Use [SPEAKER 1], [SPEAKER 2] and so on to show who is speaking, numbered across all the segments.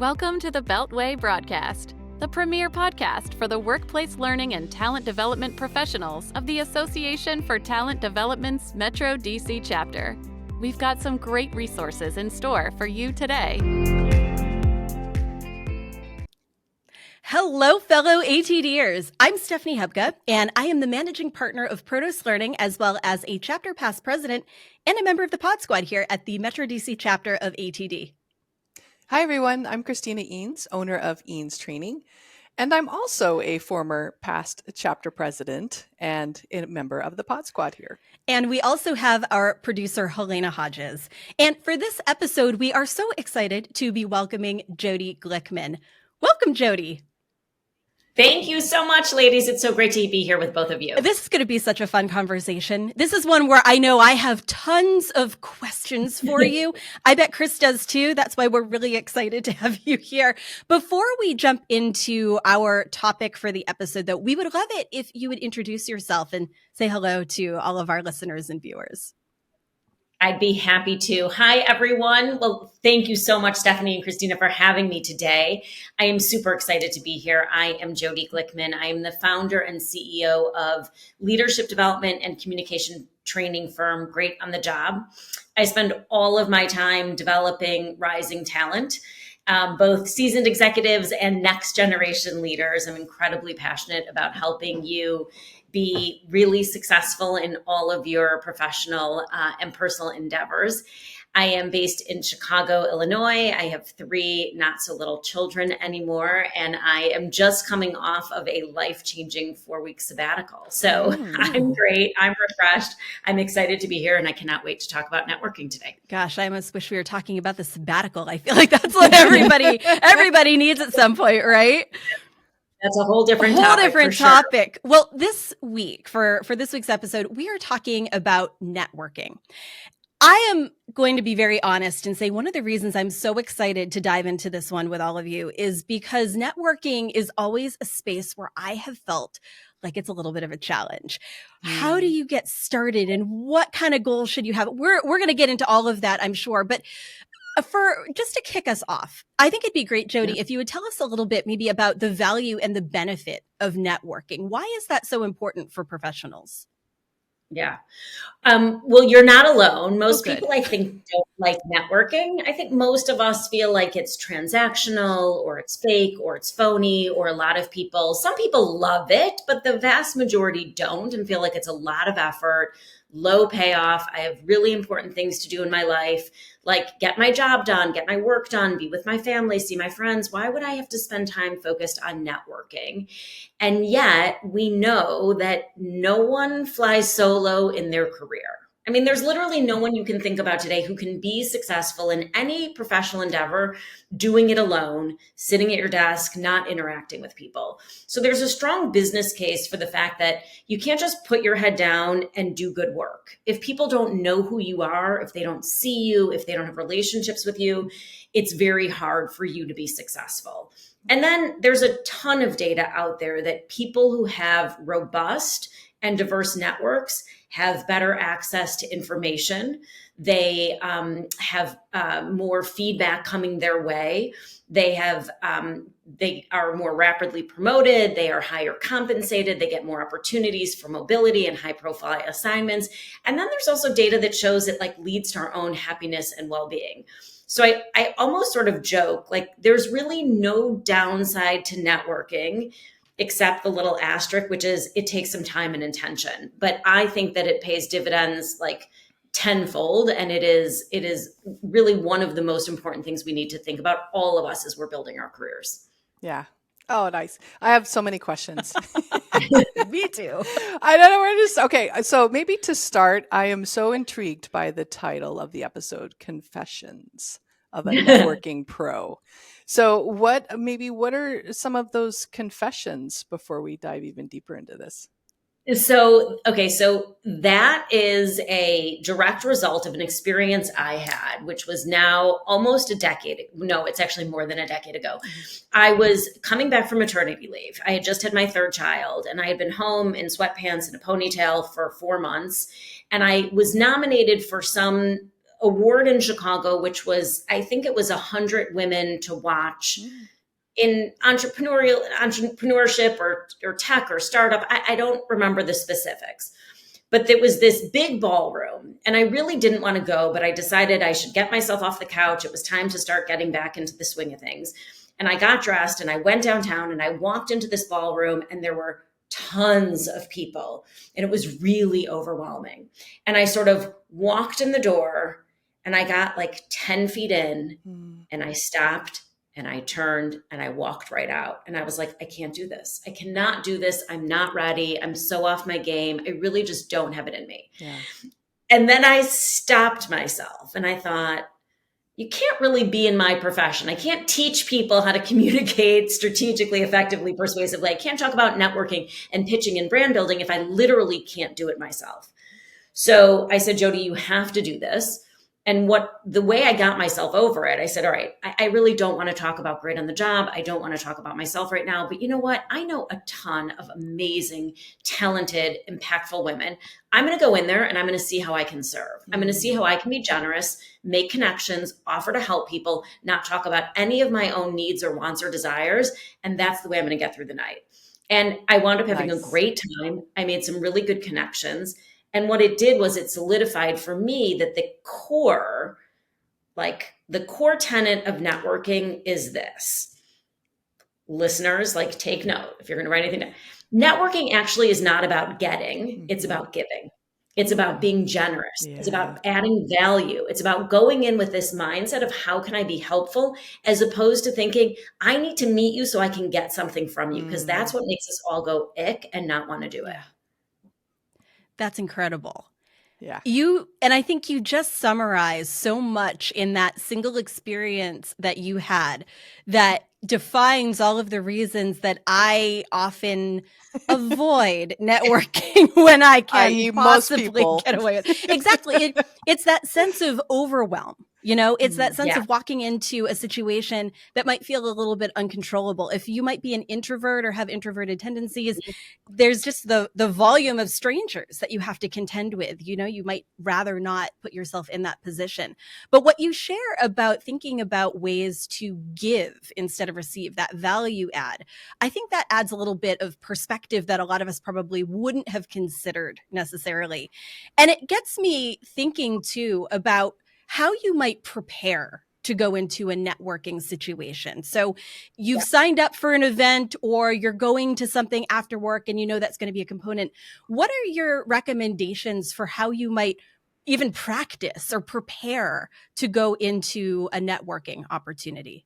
[SPEAKER 1] Welcome to the Beltway Broadcast, the premier podcast for the workplace learning and talent development professionals of the Association for Talent Development's Metro DC chapter. We've got some great resources in store for you today.
[SPEAKER 2] Hello, fellow ATDers. I'm Stephanie Hubka, and I am the managing partner of Protos Learning, as well as a chapter past president and a member of the pod squad here at the Metro DC chapter of ATD.
[SPEAKER 3] Hi, everyone. I'm Christina Eanes, owner of Eanes Training, and I'm also a former past chapter president and a member of the pod squad here.
[SPEAKER 2] And we also have our producer, Halyna Hodges. And for this episode, we are so excited to be welcoming Jodi Glickman. Welcome, Jodi.
[SPEAKER 4] Thank you so much, ladies. It's so great to be here with both of you.
[SPEAKER 2] This is going to be such a fun conversation. This is one where I know I have tons of questions for you. I bet Chris does too. That's why we're really excited to have you here. Before we jump into our topic for the episode, though, we would love it if you would introduce yourself and say hello to all of our listeners and viewers.
[SPEAKER 4] I'd be happy to. Hi, everyone. Well, thank you so much, Stephanie and Christina, for having me today. I am super excited to be here. I am Jodi Glickman. I am the founder and CEO of leadership development and communication training firm Great on the Job. I spend all of my time developing rising talent, both seasoned executives and next generation leaders. I'm incredibly passionate about helping you be really successful in all of your professional and personal endeavors. I am based in Chicago, Illinois. I have 3 not so little children anymore, and I am just coming off of a life-changing 4-week sabbatical. So I'm great. I'm refreshed. I'm excited to be here, and I cannot wait to talk about networking today.
[SPEAKER 2] Gosh, I almost wish we were talking about the sabbatical. I feel like that's what everybody needs at some point, right?
[SPEAKER 4] That's a whole different
[SPEAKER 2] topic. Sure. Well, this week, for this week's episode, we are talking about networking. I am going to be very honest and say one of the reasons I'm so excited to dive into this one with all of you is because networking is always a space where I have felt like it's a little bit of a challenge. How do you get started and what kind of goals should you have? We're going to get into all of that, I'm sure, but for just to kick us off, I think it'd be great, Jodi, if you would tell us a little bit maybe about the value and the benefit of networking. Why is that so important for professionals?
[SPEAKER 4] Yeah. Well, you're not alone. Most people, I think, don't like networking. I think most of us feel like it's transactional or it's fake or it's phony, or some people love it, but the vast majority don't and feel like it's a lot of effort, low payoff. I have really important things to do in my life, like get my job done, get my work done, be with my family, see my friends. Why would I have to spend time focused on networking? And yet we know that no one flies solo in their career. I mean, there's literally no one you can think about today who can be successful in any professional endeavor doing it alone, sitting at your desk, not interacting with people. So there's a strong business case for the fact that you can't just put your head down and do good work. If people don't know who you are, if they don't see you, if they don't have relationships with you, it's very hard for you to be successful. And then there's a ton of data out there that people who have robust and diverse networks have better access to information. They have more feedback coming their way. They are more rapidly promoted. They are higher compensated. They get more opportunities for mobility and high profile assignments. And then there's also data that shows it leads to our own happiness and well-being. So I almost sort of joke, there's really no downside to networking except the little asterisk, which is it takes some time and intention. But I think that it pays dividends tenfold. And it is really one of the most important things we need to think about, all of us, as we're building our careers.
[SPEAKER 3] Yeah. Oh, nice. I have so many questions.
[SPEAKER 2] Me too.
[SPEAKER 3] I don't know where to start. Okay. So maybe to start, I am so intrigued by the title of the episode, Confessions of a Networking Pro. So what are some of those confessions before we dive even deeper into this?
[SPEAKER 4] So that is a direct result of an experience I had, which was now almost a decade. No, it's actually more than a decade ago. I was coming back from maternity leave. I had just had my 3rd child, and I had been home in sweatpants and a ponytail for 4 months. And I was nominated for some award in Chicago, which was, I think it was 100 women to watch in entrepreneurship or tech or startup. I don't remember the specifics. But there was this big ballroom, and I really didn't want to go, but I decided I should get myself off the couch. It was time to start getting back into the swing of things. And I got dressed and I went downtown and I walked into this ballroom, and there were tons of people, and it was really overwhelming. And I sort of walked in the door, and I got like 10 feet in, and I stopped and I turned and I walked right out. And I was like, I can't do this. I cannot do this. I'm not ready. I'm so off my game. I really just don't have it in me. Yeah. And then I stopped myself and I thought, you can't really be in my profession. I can't teach people how to communicate strategically, effectively, persuasively. I can't talk about networking and pitching and brand building if I literally can't do it myself. So I said, Jodi, you have to do this. And the way I got myself over it, I said, all right, I really don't want to talk about great on the job. I don't want to talk about myself right now. But you know what? I know a ton of amazing, talented, impactful women. I'm going to go in there and I'm going to see how I can serve. I'm going to see how I can be generous, make connections, offer to help people, not talk about any of my own needs or wants or desires. And that's the way I'm going to get through the night. And I wound up having a great time. I made some really good connections. And what it did was it solidified for me that the core tenet of networking is this. Listeners, take note if you're going to write anything down. Networking actually is not about getting, it's about giving. It's about being generous. Yeah. It's about adding value. It's about going in with this mindset of how can I be helpful, as opposed to thinking, I need to meet you so I can get something from you, because that's what makes us all go ick and not want to do it.
[SPEAKER 2] That's incredible.
[SPEAKER 3] Yeah.
[SPEAKER 2] And I think you just summarized so much in that single experience that you had that defines all of the reasons that I often avoid networking when I can possibly get away with it. Exactly. It's that sense of overwhelm. It's that sense of walking into a situation that might feel a little bit uncontrollable. If you might be an introvert or have introverted tendencies, there's just the volume of strangers that you have to contend with. You might rather not put yourself in that position. But what you share about thinking about ways to give instead of receive, that value add, I think that adds a little bit of perspective that a lot of us probably wouldn't have considered necessarily. And it gets me thinking too about how you might prepare to go into a networking situation. So you've signed up for an event or you're going to something after work and that's going to be a component. What are your recommendations for how you might even practice or prepare to go into a networking opportunity?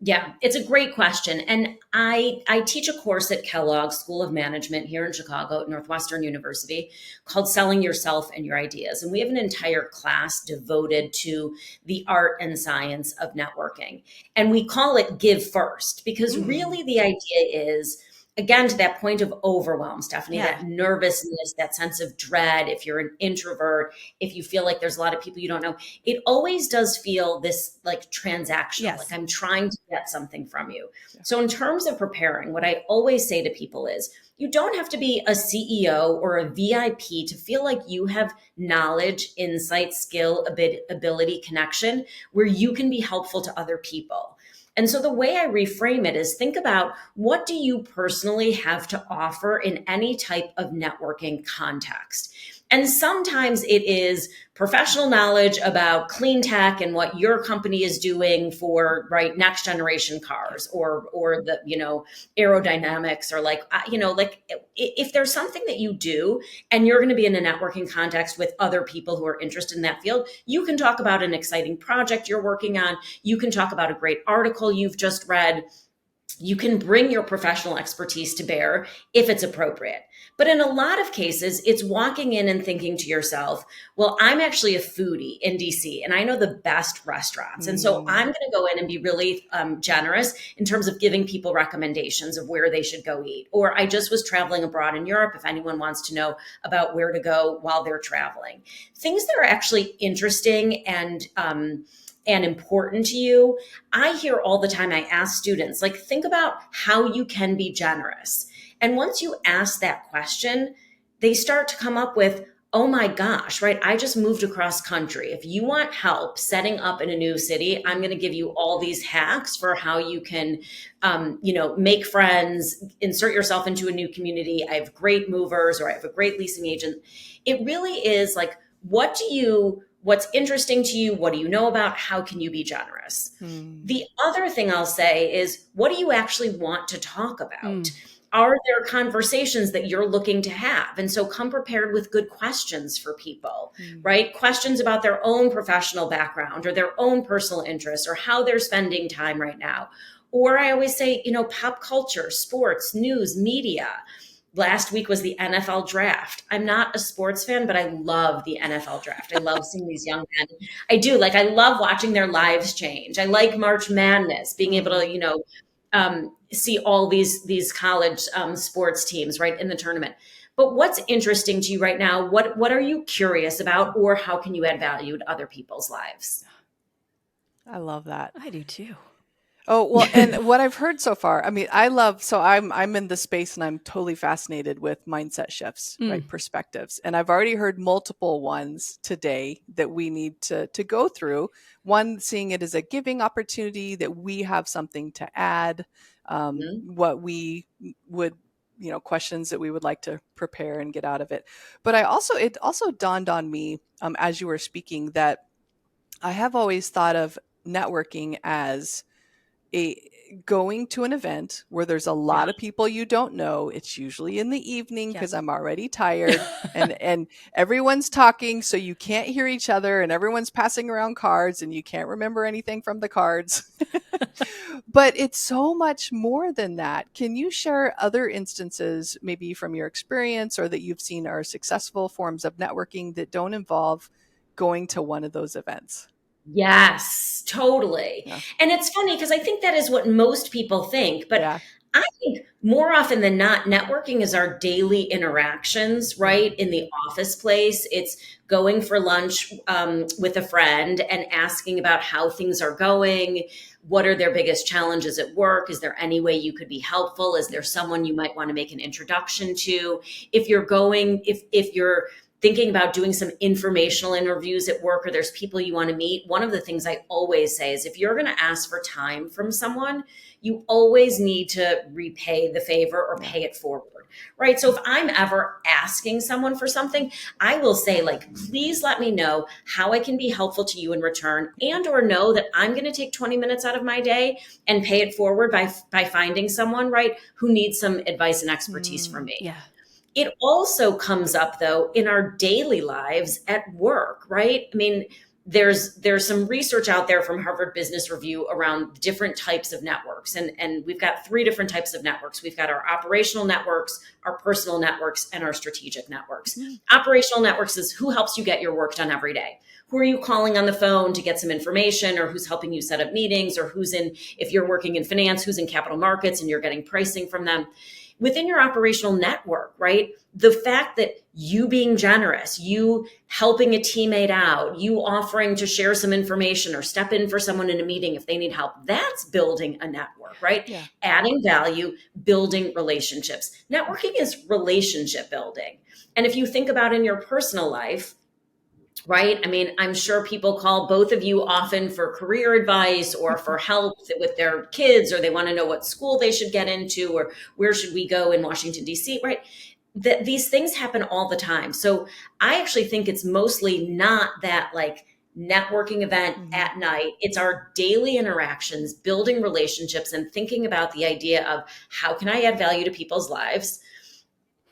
[SPEAKER 4] Yeah, it's a great question. And I teach a course at Kellogg School of Management here in Chicago at Northwestern University called Selling Yourself and Your Ideas. And we have an entire class devoted to the art and science of networking. And we call it Give First, because really the idea is, again, to that point of overwhelm, Stephanie, that nervousness, that sense of dread, if you're an introvert, if you feel like there's a lot of people you don't know, it always does feel this transactional, like I'm trying to get something from you. Yeah. So in terms of preparing, what I always say to people is, you don't have to be a CEO or a VIP to feel like you have knowledge, insight, skill, ability, connection, where you can be helpful to other people. And so the way I reframe it is, think about, what do you personally have to offer in any type of networking context? And sometimes it is professional knowledge about clean tech and what your company is doing for next generation cars, or the aerodynamics, or if there's something that you do and you're going to be in a networking context with other people who are interested in that field, you can talk about an exciting project you're working on. You can talk about a great article you've just read. You can bring your professional expertise to bear if it's appropriate. But in a lot of cases, it's walking in and thinking to yourself, well, I'm actually a foodie in DC and I know the best restaurants. And so I'm going to go in and be really generous in terms of giving people recommendations of where they should go eat. Or I just was traveling abroad in Europe, if anyone wants to know about where to go while they're traveling. Things that are actually interesting and important to you. I hear all the time, I ask students, think about how you can be generous. And once you ask that question, they start to come up with, oh my gosh, right? I just moved across country. If you want help setting up in a new city, I'm going to give you all these hacks for how you can, make friends, insert yourself into a new community. I have great movers, or I have a great leasing agent. It really is like, what's interesting to you? What do you know about? How can you be generous? The other thing I'll say is, what do you actually want to talk about? Are there conversations that you're looking to have? And so come prepared with good questions for people, right? Questions about their own professional background or their own personal interests or how they're spending time right now. Or I always say, pop culture, sports, news, media. Last week was the NFL draft. I'm not a sports fan, but I love the NFL draft. I love seeing these young men. I do. I love watching their lives change. I like March Madness, being able to, see all these college sports teams right in the tournament. But what's interesting to you right now? What are you curious about, or how can you add value to other people's lives?
[SPEAKER 3] I love that.
[SPEAKER 2] I do too.
[SPEAKER 3] Oh, well, and what I've heard so far, I mean, I'm in the space and I'm totally fascinated with mindset shifts, right? Perspectives. And I've already heard multiple ones today that we need to go through. One, seeing it as a giving opportunity, that we have something to add, what we would, questions that we would like to prepare and get out of it. But it also dawned on me as you were speaking that I have always thought of networking as going to an event where there's a lot of people you don't know. It's usually in the evening because I'm already tired and everyone's talking, so you can't hear each other, and everyone's passing around cards and you can't remember anything from the cards. But it's so much more than that. Can you share other instances, maybe from your experience or that you've seen are successful forms of networking that don't involve going to one of those events?
[SPEAKER 4] Yes, totally. Yeah. And it's funny because I think that is what most people think, but I think more often than not, networking is our daily interactions, right? In the office place, it's going for lunch with a friend and asking about how things are going. What are their biggest challenges at work? Is there any way you could be helpful? Is there someone you might want to make an introduction to? If you're thinking about doing some informational interviews at work, or there's people you want to meet, one of the things I always say is, if you're going to ask for time from someone, you always need to repay the favor or pay it forward, right? So if I'm ever asking someone for something, I will say, please let me know how I can be helpful to you in return, and or know that I'm going to take 20 minutes out of my day and pay it forward by finding someone, right, who needs some advice and expertise from me.
[SPEAKER 2] Yeah.
[SPEAKER 4] It also comes up, though, in our daily lives at work, right? I mean, there's some research out there from Harvard Business Review around different types of networks. And we've got 3 different types of networks. We've got our operational networks, our personal networks, and our strategic networks. Operational networks is who helps you get your work done every day. Who are you calling on the phone to get some information, or who's helping you set up meetings, or if you're working in finance, who's in capital markets and you're getting pricing from them. Within your operational network, right? The fact that you being generous, you helping a teammate out, you offering to share some information or step in for someone in a meeting if they need help, that's building a network, right? Yeah. Adding value, building relationships. Networking is relationship building. And if you think about in your personal life, right? I mean, I'm sure people call both of you often for career advice or for help with their kids, or they want to know what school they should get into, or where should we go in Washington, D.C., right? These things happen all the time. So I actually think it's mostly not that networking event at night. It's our daily interactions, building relationships, and thinking about the idea of how can I add value to people's lives?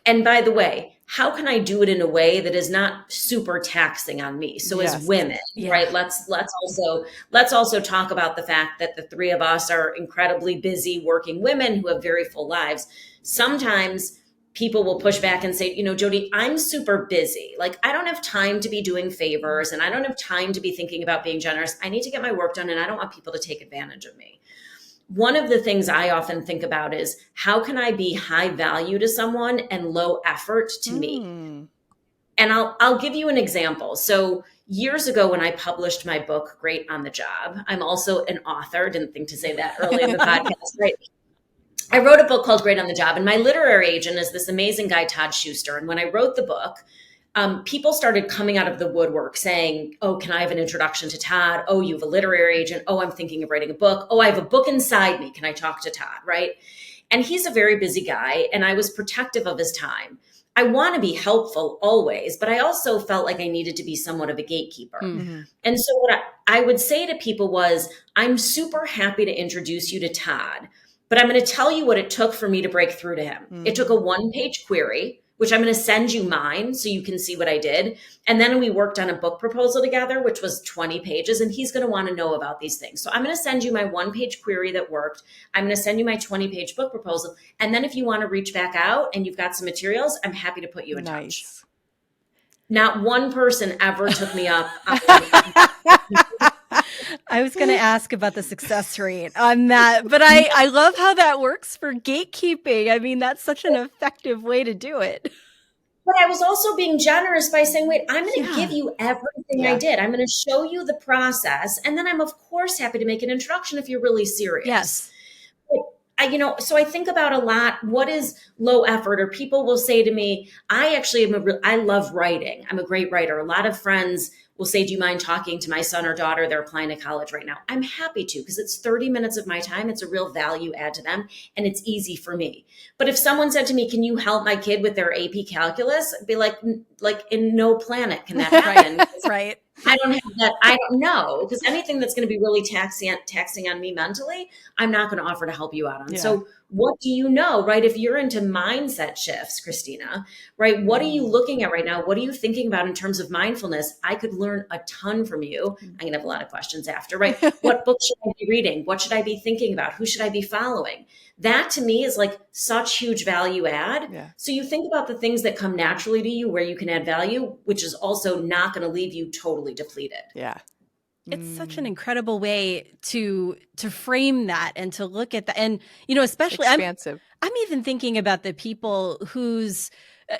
[SPEAKER 4] And by the way, how can I do it in a way that is not super taxing on me? So as women, right, let's also talk about the fact that the 3 of us are incredibly busy working women who have very full lives. Sometimes people will push back and say, Jodi, I'm super busy. I don't have time to be doing favors, and I don't have time to be thinking about being generous. I need to get my work done, and I don't want people to take advantage of me. One of the things I often think about is, how can I be high value to someone and low effort to me? And I'll give you an example. So years ago, when I published my book, Great on the Job, I'm also an author. Didn't think to say that early in the podcast, right? I wrote a book called Great on the Job, and my literary agent is this amazing guy, Todd Schuster. And when I wrote the book, people started coming out of the woodwork saying, oh, can I have an introduction to Todd? Oh, you have a literary agent. Oh, I'm thinking of writing a book. Oh, I have a book inside me. Can I talk to Todd? Right. And he's a very busy guy. And I was protective of his time. I want to be helpful always, but I also felt like I needed to be somewhat of a gatekeeper.
[SPEAKER 3] Mm-hmm.
[SPEAKER 4] And so what I would say to people was, I'm super happy to introduce you to Todd, but I'm going to tell you what it took for me to break through to him.
[SPEAKER 3] Mm-hmm.
[SPEAKER 4] It took a 1-page query, which I'm going to send you mine so you can see what I did. And then we worked on a book proposal together, which was 20 pages. And he's going to want to know about these things. So I'm going to send you my 1-page query that worked. I'm going to send you my 20-page book proposal. And then if you want to reach back out and you've got some materials, I'm happy to put you in touch. Not one person ever took me up.
[SPEAKER 2] I was going to ask about the success rate on that, but I love how that works for gatekeeping. I mean, that's such an effective way to do it.
[SPEAKER 4] But I was also being generous by saying, wait, I'm going to give you everything I did. I'm going to show you the process. And then I'm, of course, happy to make an introduction if you're really serious.
[SPEAKER 2] Yes.
[SPEAKER 4] But so I think about a lot, what is low effort? Or people will say to me, I love writing. I'm a great writer. A lot of friends will say, do you mind talking to my son or daughter? They're applying to college right now. I'm happy to, because it's 30 minutes of my time. It's a real value add to them, and it's easy for me. But if someone said to me, can you help my kid with their AP calculus? I'd be like in no planet can that happen.
[SPEAKER 2] Right.
[SPEAKER 4] I don't have that. I don't know, because anything that's going to be really taxing on me mentally, I'm not going to offer to help you out on. Yeah. So what do you know, right? If you're into mindset shifts, Christina, right? What are you looking at right now? What are you thinking about in terms of mindfulness? I could learn a ton from you. I'm going to have a lot of questions after, right? What book should I be reading? What should I be thinking about? Who should I be following? That to me is like such huge value add. Yeah. So you think about the things that come naturally to you where you can add value, which is also not going to leave you totally depleted.
[SPEAKER 3] Yeah.
[SPEAKER 2] It's such an incredible way to frame that and to look at that. And, especially
[SPEAKER 3] expansive.
[SPEAKER 2] I'm even thinking about the people whose,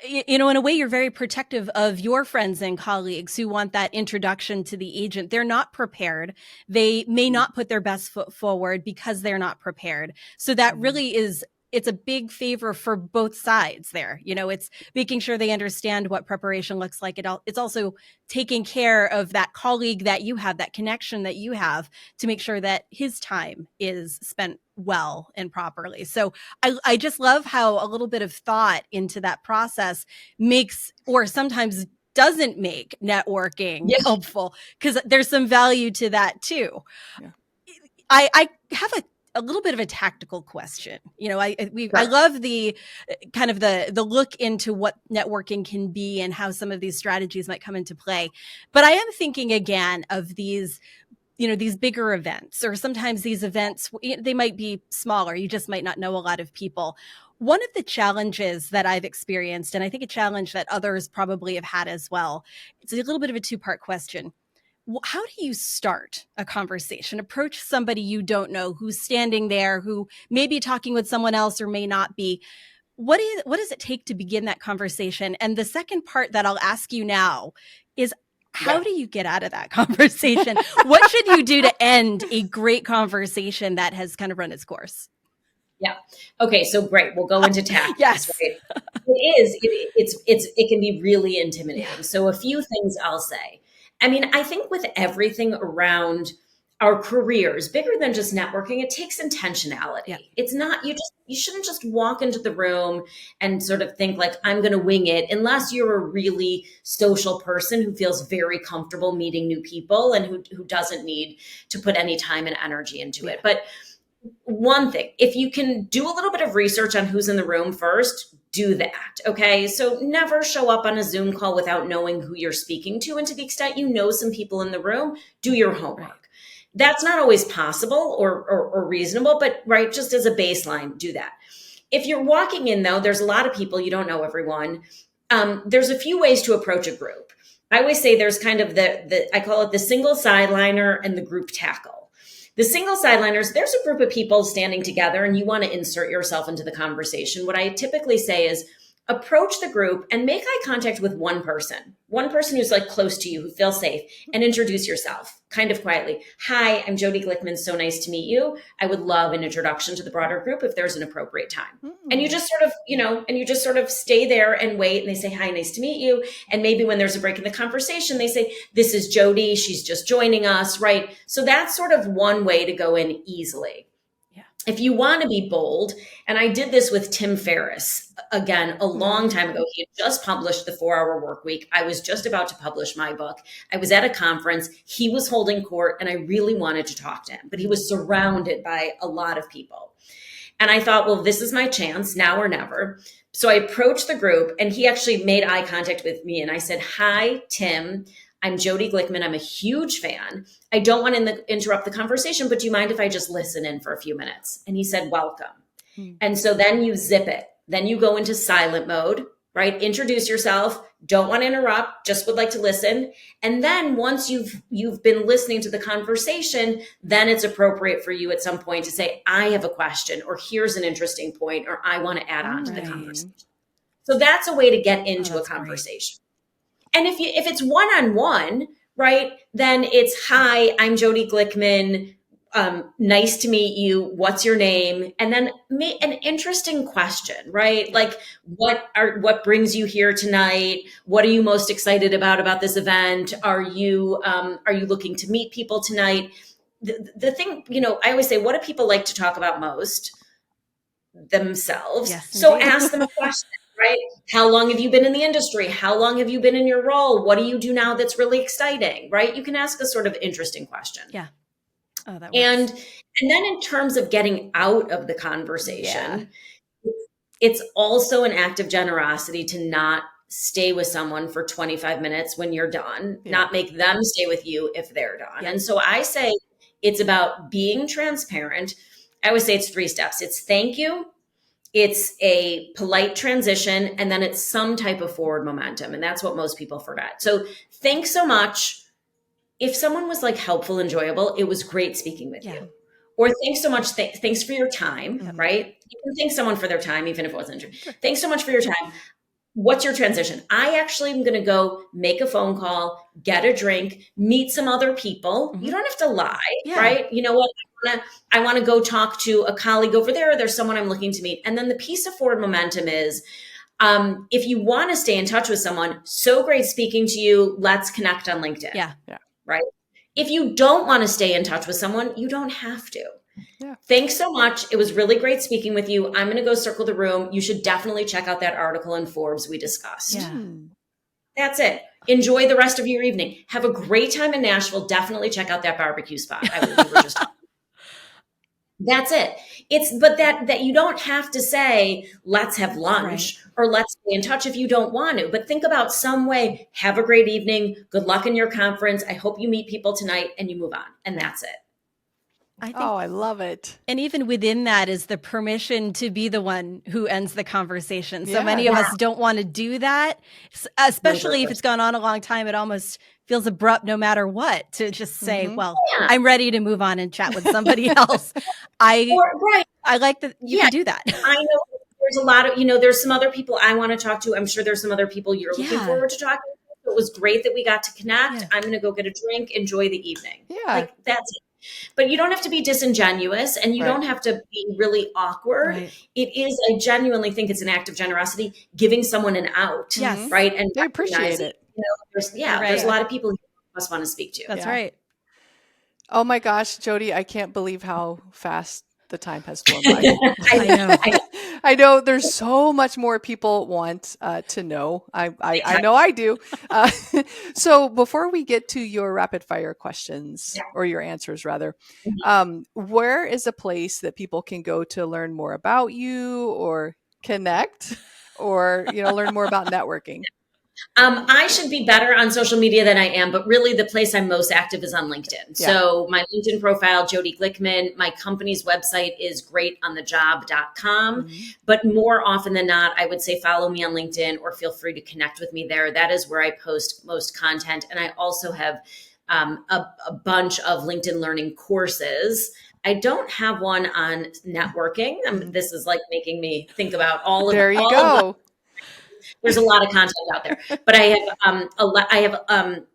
[SPEAKER 2] in a way you're very protective of your friends and colleagues who want that introduction to the agent. They're not prepared. They may not put their best foot forward because they're not prepared. So that really it's a big favor for both sides there. It's making sure they understand what preparation looks like. It's also taking care of that colleague that you have, that connection that you have, to make sure that his time is spent well and properly. So I just love how a little bit of thought into that process makes, or sometimes doesn't make, networking helpful, because there's some value to that too. Yeah. I have a little bit of a tactical question. I love the kind of the look into what networking can be and how some of these strategies might come into play. But I am thinking again of these, these bigger events, or sometimes these events, they might be smaller. You just might not know a lot of people. One of the challenges that I've experienced, and I think a challenge that others probably have had as well, it's a little bit of a 2-part question. How do you start a conversation? Approach somebody you don't know, who's standing there, who may be talking with someone else or may not be. What does it take to begin that conversation? And the second part that I'll ask you now is, how do you get out of that conversation? What should you do to end a great conversation that has kind of run its course?
[SPEAKER 4] Yeah. Okay. So great. We'll go into tactics.
[SPEAKER 2] Yes.
[SPEAKER 4] Right? It can be really intimidating. Yeah. So a few things I'll say. I mean, I think with everything around our careers, bigger than just networking, it takes intentionality. Yeah. It's not, you shouldn't just walk into the room and sort of think like, I'm going to wing it, unless you're a really social person who feels very comfortable meeting new people and who doesn't need to put any time and energy into it. But one thing, if you can do a little bit of research on who's in the room first, do that. Okay. So never show up on a Zoom call without knowing who you're speaking to. And to the extent you know some people in the room, do your homework. That's not always possible or reasonable, but right, just as a baseline, do that. If you're walking in though, there's a lot of people, you don't know everyone. There's a few ways to approach a group. I always say there's kind of I call it the single sideliner and the group tackle. The single sideliners, there's a group of people standing together and you want to insert yourself into the conversation. What I typically say is, approach the group and make eye contact with one person who's like close to you, who feels safe, and introduce yourself kind of quietly. Hi, I'm Jodi Glickman. So nice to meet you. I would love an introduction to the broader group if there's an appropriate time. And you just sort of stay there and wait. And they say, hi, nice to meet you. And maybe when there's a break in the conversation, they say, this is Jodi. She's just joining us, right? So that's sort of one way to go in easily. If you want to be bold, and I did this with Tim Ferriss, again, a long time ago. He had just published The 4-Hour Workweek. I was just about to publish my book. I was at a conference. He was holding court, and I really wanted to talk to him, but he was surrounded by a lot of people. And I thought, well, this is my chance, now or never. So I approached the group, and he actually made eye contact with me. And I said, hi, Tim. I'm Jodi Glickman. I'm a huge fan. I don't want to interrupt the conversation, but do you mind if I just listen in for a few minutes? And he said, welcome. And so then you zip it. Then you go into silent mode, right? Introduce yourself. Don't want to interrupt. Just would like to listen. And then once you've been listening to the conversation, then it's appropriate for you at some point to say, I have a question, or here's an interesting point, or I want to add on to the conversation. So that's a way to get into a conversation. Great. And if it's one-on-one, right, then it's, hi, I'm Jodi Glickman. Nice to meet you. What's your name? And then an interesting question, right? Like, what brings you here tonight? What are you most excited about this event? Are you looking to meet people tonight? The thing, I always say, what do people like to talk about most? Themselves. Yes, so ask them a question. Right? How long have you been in the industry? How long have you been in your role? What do you do now that's really exciting? Right? You can ask a sort of interesting question. Yeah. Oh, that works. And then in terms of getting out of the conversation, it's also an act of generosity to not stay with someone for 25 minutes when you're done, not make them stay with you if they're done. And so I say it's about being transparent. I always say it's 3 steps. It's thank you. It's a polite transition, and then it's some type of forward momentum. And that's what most people forget. So thanks so much. If someone was like helpful, enjoyable, it was great speaking with you. Or thanks so much. Thanks for your time, right? You can thank someone for their time, even if it wasn't true. Sure. Thanks so much for your time. What's your transition? I actually am going to go make a phone call, get a drink, meet some other people. You don't have to lie, right? You know what? I want to go talk to a colleague over there. There's someone I'm looking to meet. And then the piece of forward momentum is, if you want to stay in touch with someone, so great speaking to you, let's connect on LinkedIn. Yeah. Right. If you don't want to stay in touch with someone, you don't have to. Yeah. Thanks so much. It was really great speaking with you. I'm going to go circle the room. You should definitely check out that article in Forbes we discussed. Yeah. That's it. Enjoy the rest of your evening. Have a great time in Nashville. Definitely check out that barbecue spot. We were just talking. That's it. But that you don't have to say, let's have lunch or let's stay in touch if you don't want to, but think about some way, have a great evening. Good luck in your conference. I hope you meet people tonight, and you move on. And that's it.
[SPEAKER 3] I love it.
[SPEAKER 2] And even within that is the permission to be the one who ends the conversation. So many of us don't want to do that, especially if it's gone on a long time. It almost feels abrupt no matter what to just say, I'm ready to move on and chat with somebody else. I like that you can do that.
[SPEAKER 4] I know there's a lot of, there's some other people I want to talk to. I'm sure there's some other people you're looking forward to talking to. It was great that we got to connect. I'm going to go get a drink, enjoy the evening. Like that's it. But you don't have to be disingenuous, and you don't have to be really awkward. It is, I genuinely think it's an act of generosity, giving someone an out. Yes. Right. And
[SPEAKER 3] they appreciate it.
[SPEAKER 4] There's a lot of people who must want to speak to.
[SPEAKER 2] That's right.
[SPEAKER 3] Oh my gosh, Jodi, I can't believe how fast the time has flown by. I know there's so much more people want to know. I know I do. So before we get to your rapid fire questions or your answers rather, where is a place that people can go to learn more about you or connect or, learn more about networking?
[SPEAKER 4] I should be better on social media than I am, but really the place I'm most active is on LinkedIn. So my LinkedIn profile, Jodi Glickman, my company's website is greatonthejob.com. But more often than not, I would say follow me on LinkedIn or feel free to connect with me there. That is where I post most content. And I also have a bunch of LinkedIn learning courses. I don't have one on networking. This is like making me think about all of
[SPEAKER 3] There you go.
[SPEAKER 4] there's a lot of content out there. But I have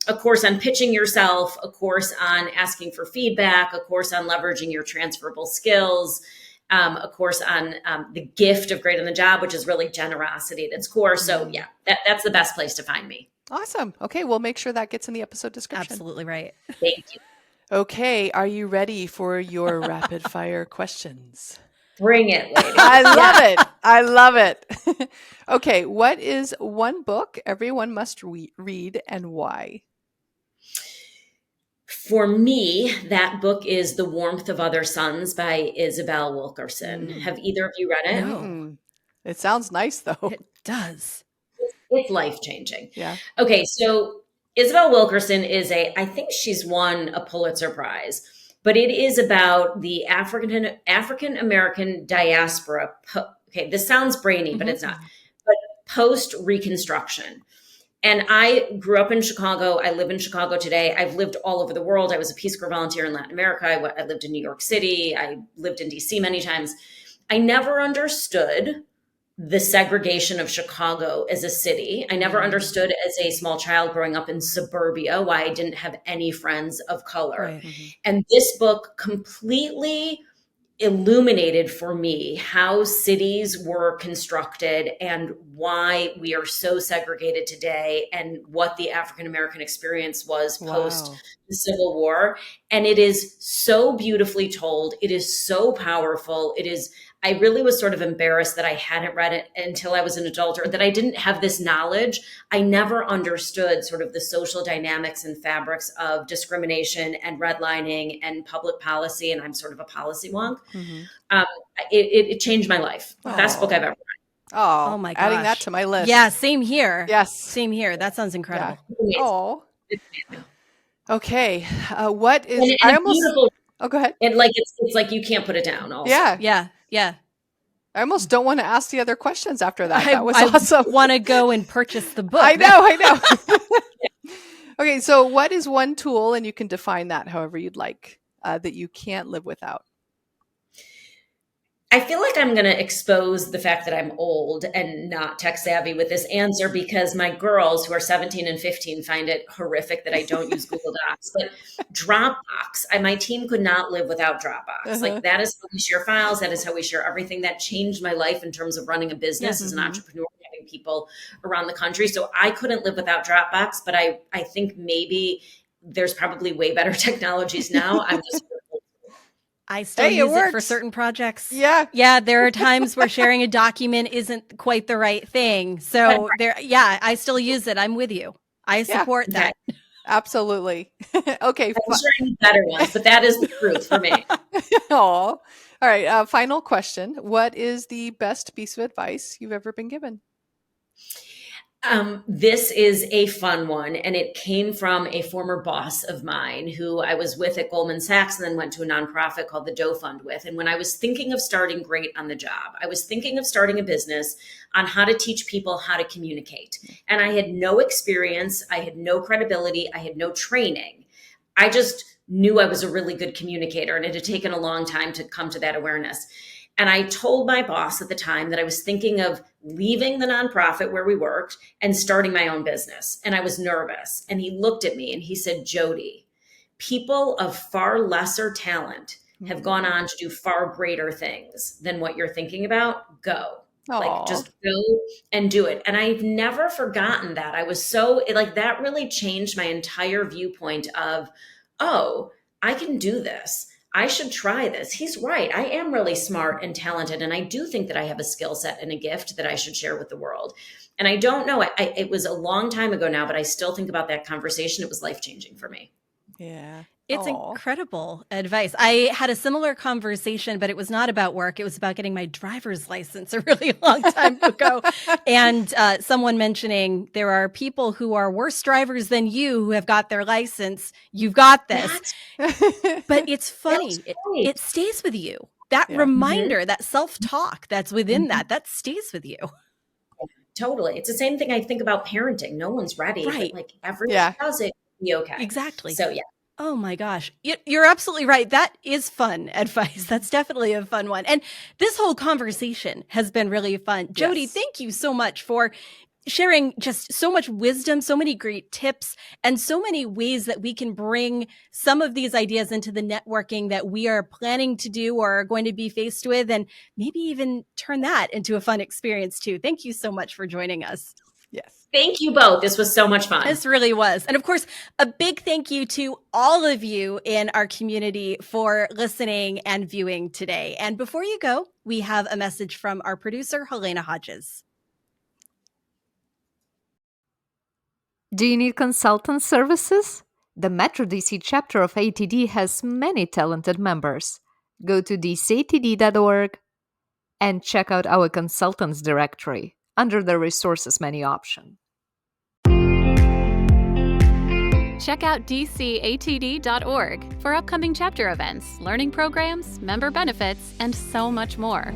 [SPEAKER 4] a course on pitching yourself, a course on asking for feedback, a course on leveraging your transferable skills, a course on the gift of great on the job, which is really generosity at its core. So yeah, that's the best place to find me.
[SPEAKER 3] Awesome. Okay, we'll make sure that gets in the episode description.
[SPEAKER 2] Absolutely right.
[SPEAKER 4] Thank you.
[SPEAKER 3] Okay, are you ready for your rapid fire questions?
[SPEAKER 4] Bring it, ladies.
[SPEAKER 3] I love it. I love it. Okay, what is one book everyone must read and why?
[SPEAKER 4] For me, that book is The Warmth of Other Suns by Isabel Wilkerson. Have either of you read it?
[SPEAKER 2] No.
[SPEAKER 3] It sounds nice, though.
[SPEAKER 2] It does.
[SPEAKER 4] It's life-changing.
[SPEAKER 3] Yeah.
[SPEAKER 4] Okay, so Isabel Wilkerson I think she's won a Pulitzer Prize, but it is about the African-American diaspora. Okay, this sounds brainy, but it's not. But post-Reconstruction. And I grew up in Chicago. I live in Chicago today. I've lived all over the world. I was a Peace Corps volunteer in Latin America. I lived in New York City. I lived in DC many times. I never understood the segregation of Chicago as a city. I never understood as a small child growing up in suburbia why I didn't have any friends of color.
[SPEAKER 2] Right.
[SPEAKER 4] And this book completely illuminated for me how cities were constructed and why we are so segregated today and what the African-American experience was post the Civil War. And it is so beautifully told. It is so powerful. I really was sort of embarrassed that I hadn't read it until I was an adult, or that I didn't have this knowledge. I never understood sort of the social dynamics and fabrics of discrimination and redlining and public policy. And I'm sort of a policy wonk. It changed my life. Best book I've ever read.
[SPEAKER 3] Oh
[SPEAKER 2] my gosh.
[SPEAKER 3] Adding that to my list.
[SPEAKER 2] Yeah, same here.
[SPEAKER 3] Yes.
[SPEAKER 2] Same here. That sounds incredible.
[SPEAKER 3] Yeah. Oh. Okay. What is
[SPEAKER 4] and
[SPEAKER 3] I almost
[SPEAKER 4] beautiful.
[SPEAKER 3] Oh, go ahead.
[SPEAKER 4] And like it's like you can't put it down also.
[SPEAKER 3] Yeah. I almost don't want to ask the other questions after that. That was awesome.
[SPEAKER 2] I want to go and purchase the book.
[SPEAKER 3] I know. Okay, so what is one tool, and you can define that however you'd like, that you can't live without?
[SPEAKER 4] I feel like I'm going to expose the fact that I'm old and not tech savvy with this answer, because my girls who are 17 and 15 find it horrific that I don't use Google Docs. But Dropbox, my team could not live without Dropbox. Like, that is how we share files. That is how we share everything. That changed my life in terms of running a business as an entrepreneur, having people around the country. So I couldn't live without Dropbox, but I think maybe there's probably way better technologies now. I'm just
[SPEAKER 2] I still use it for certain projects.
[SPEAKER 3] Yeah.
[SPEAKER 2] Yeah. There are times where sharing a document isn't quite the right thing. So I still use it. I'm with you. I support that.
[SPEAKER 3] Absolutely. Okay.
[SPEAKER 4] I'm sure I need better ones, but that is the truth for me.
[SPEAKER 3] Oh, all right. Final question. What is the best piece of advice you've ever been given?
[SPEAKER 4] This is a fun one, and it came from a former boss of mine who I was with at Goldman Sachs and then went to a nonprofit called the Doe Fund with. And when I was thinking of starting great on the job, I was thinking of starting a business on how to teach people how to communicate. And I had no experience. I had no credibility. I had no training. I just knew I was a really good communicator, and it had taken a long time to come to that awareness. And I told my boss at the time that I was thinking of leaving the nonprofit where we worked and starting my own business. And I was nervous. And he looked at me and he said, Jodi, people of far lesser talent have gone on to do far greater things than what you're thinking about. Go. Like, just go and do it. And I've never forgotten that. I was so that really changed my entire viewpoint of, oh, I can do this. I should try this. He's right. I am really smart and talented. And I do think that I have a skill set and a gift that I should share with the world. And I don't know, it was a long time ago now, but I still think about that conversation. It was life-changing for me.
[SPEAKER 3] Yeah.
[SPEAKER 2] It's incredible advice. I had a similar conversation, but it was not about work. It was about getting my driver's license a really long time ago. And someone mentioning there are people who are worse drivers than you who have got their license. You've got this. But it's funny. It stays with you. That reminder, that self-talk that's within that stays with you.
[SPEAKER 4] Totally. It's the same thing I think about parenting. No one's ready.
[SPEAKER 2] Right.
[SPEAKER 4] But everyone does it. Be okay.
[SPEAKER 2] Exactly.
[SPEAKER 4] So
[SPEAKER 2] Oh my gosh. You're absolutely right. That is fun advice. That's definitely a fun one. And this whole conversation has been really fun. Jodi, thank you so much for sharing just so much wisdom, so many great tips, and so many ways that we can bring some of these ideas into the networking that we are planning to do or are going to be faced with, and maybe even turn that into a fun experience too. Thank you so much for joining us.
[SPEAKER 3] Yes.
[SPEAKER 4] Thank you both. This was so much fun.
[SPEAKER 2] This really was. And of course, a big thank you to all of you in our community for listening and viewing today. And before you go, we have a message from our producer, Halyna Hodges.
[SPEAKER 5] Do you need consultant services? The Metro DC chapter of ATD has many talented members. Go to dcatd.org and check out our consultants directory under the resources menu option.
[SPEAKER 1] Check out dcatd.org for upcoming chapter events, learning programs, member benefits, and so much more.